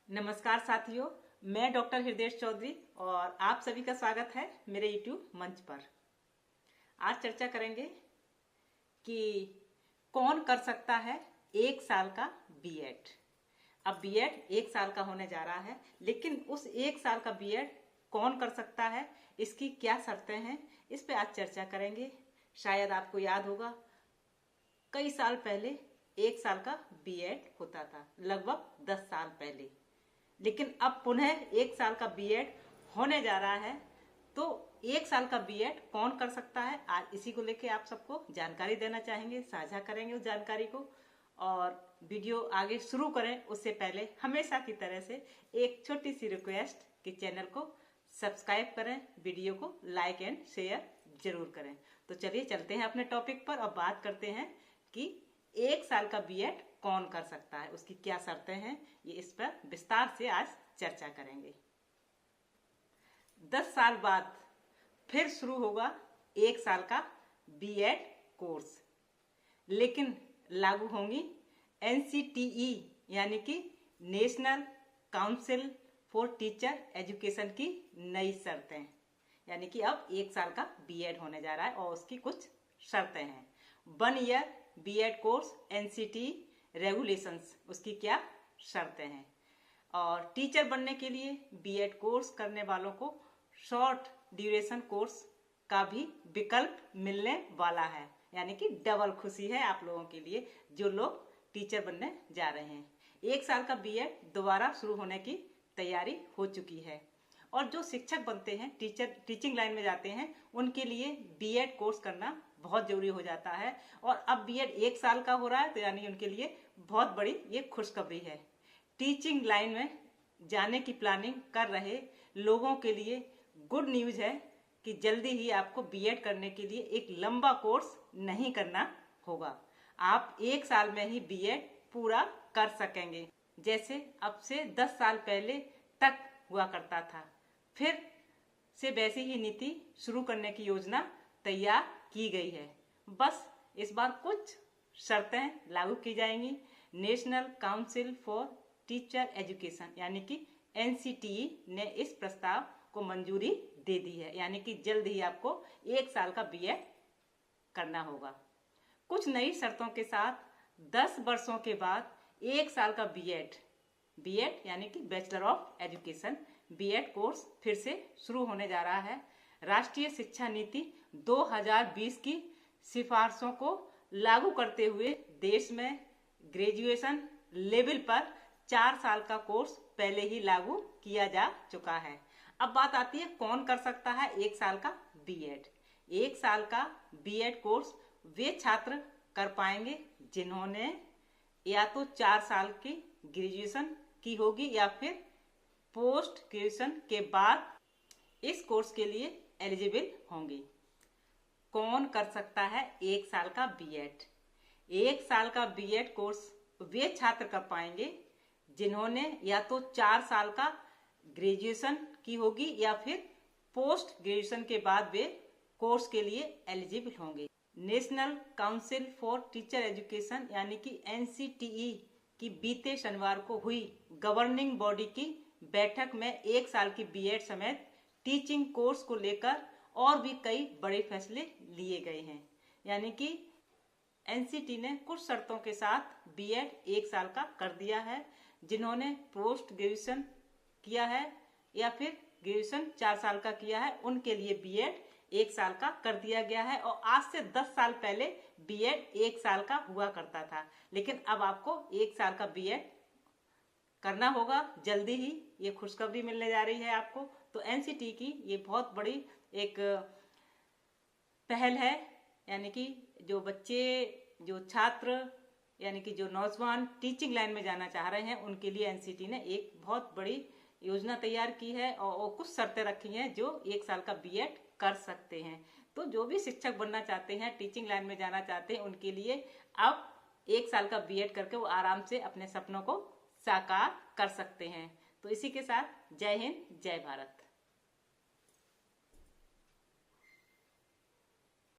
नमस्कार साथियों, मैं डॉक्टर हृदय चौधरी और आप सभी का स्वागत है मेरे यूट्यूब मंच पर। आज चर्चा करेंगे कि कौन कर सकता है 1 साल का बीएड। अब बीएड 1 साल का होने जा रहा है, लेकिन उस 1 साल का बीएड कौन कर सकता है, इसकी क्या शर्तें हैं, इस पे आज चर्चा करेंगे। शायद आपको याद होगा, कई साल पहले 1 साल का बीएड होता था, लगभग 10 साल पहले। लेकिन अब पुनः 1 साल का बीएड होने जा रहा है। तो 1 साल का बीएड कौन कर सकता है, आज इसी को लेके आप सबको जानकारी देना चाहेंगे, साझा करेंगे उस जानकारी को। और वीडियो आगे शुरू करें उससे पहले हमेशा की तरह से एक छोटी सी रिक्वेस्ट कि चैनल को सब्सक्राइब करें, वीडियो को लाइक एंड शेयर जरूर करें। तो चलिए चलते हैं अपने टॉपिक पर और बात करते हैं कि 1 साल का बीएड कौन कर सकता है, उसकी क्या शर्तें हैं, ये इस पर विस्तार से आज चर्चा करेंगे। 10 साल बाद फिर शुरू होगा 1 साल का बीएड कोर्स, लेकिन लागू होंगी एनसीटीई यानी कि national council for teacher education की नई शर्तें। यानी कि अब 1 साल का बीएड होने जा रहा है और उसकी कुछ शर्तें हैं। 1 year BEd course NCT regulations, उसकी क्या शर्तें हैं। और टीचर बनने के लिए बीएड कोर्स करने वालों को शॉर्ट ड्यूरेशन कोर्स का भी विकल्प मिलने वाला है। यानी कि डबल खुशी है आप लोगों के लिए जो लोग टीचर बनने जा रहे हैं। 1 साल का बीएड दोबारा शुरू होने की तैयारी हो चुकी है। और जो शिक्षक बनते हैं, टीचिंग लाइन में जाते हैं, उनके लिए बीएड कोर्स करना बहुत जरूरी हो जाता है। और अब बीएड 1 साल का हो रहा है, तो यानी उनके लिए बहुत बड़ी ये खुशखबरी है। टीचिंग लाइन में जाने की प्लानिंग कर रहे लोगों के लिए गुड न्यूज है कि जल्दी ही आपको बीएड करने के लिए एक लंबा कोर्स नहीं करना होगा। आप 1 साल में ही बीएड पूरा कर सकेंगे, जैसे अब से 10 साल पहले तक हुआ करता था। फिर से वैसी ही नीति शुरू करने की योजना तैयार की गई है। बस इस बार कुछ शर्तें लागू की जाएंगी। National council for teacher education यानी कि एनसीटीई ने इस प्रस्ताव को मंजूरी दे दी है। यानी कि जल्द ही आपको 1 साल का बीएड करना होगा। कुछ नई शर्तों के साथ 10 वर्षों के बाद 1 साल का बीएड यानी कि bachelor of education BEd course फिर से शुरू होने जा रहा है। राष्ट्रीय शिक्षा नीति 2020 की सिफारिशों को लागू करते हुए देश में ग्रेजुएशन लेवल पर 4 साल का कोर्स पहले ही लागू किया जा चुका है। अब बात आती है कौन कर सकता है 1 साल का बीएड। 1 साल का बीएड कोर्स वे छात्र कर पाएंगे जिन्होंने या तो 4 साल की ग्रेजुएशन की होगी या फिर पोस्ट ग्रेजुएशन के बाद इस कोर्स के लिए एलिजिबल होंगे। कौन कर सकता है 1 साल का बीएड? 1 साल का बीएड कोर्स वे छात्र कर पाएंगे जिन्होंने या तो 4 साल का ग्रेजुएशन की होगी या फिर पोस्ट ग्रेजुएशन के बाद वे कोर्स के लिए एलिजिबल होंगे। National council for teacher education यानी कि एनसीटीई की बीते शनिवार को हुई गवर्निंग बॉडी की बैठक में 1 साल की बीएड समेत टीचिंग कोर्स को लेकर और भी कई बड़े फैसले लिए गए हैं। यानी कि एनसीटी ने कुछ शर्तों के साथ बीएड 1 साल का कर दिया है। जिन्होंने पोस्ट ग्रेजुएशन किया है या फिर ग्रेजुएशन 4 साल का किया है, उनके लिए बीएड 1 साल का कर दिया गया है। और आज से 10 साल पहले बीएड 1 साल का हुआ करता था, लेकिन अब आपको 1 साल का बीएड करना होगा। जल्दी ही ये खुशखबरी मिलने जा रही है आपको। तो एनसीटी की ये बहुत बड़ी एक पहल है। यानी कि जो बच्चे, जो छात्र, यानी कि जो नौजवान टीचिंग लाइन में जाना चाह रहे हैं, उनके लिए एनसीटी ने एक बहुत बड़ी योजना तैयार की है और कुछ शर्तें रखी हैं जो 1 साल का बीएड कर सकते हैं। तो जो भी शिक्षक बनना चाहते हैं, टीचिंग लाइन में जाना चाहते हैं, उनके लिए अब 1 साल का बीएड करके वो आराम से अपने सपनों को साकार कर सकते हैं। तो इसी के साथ जय हिंद, जय भारत।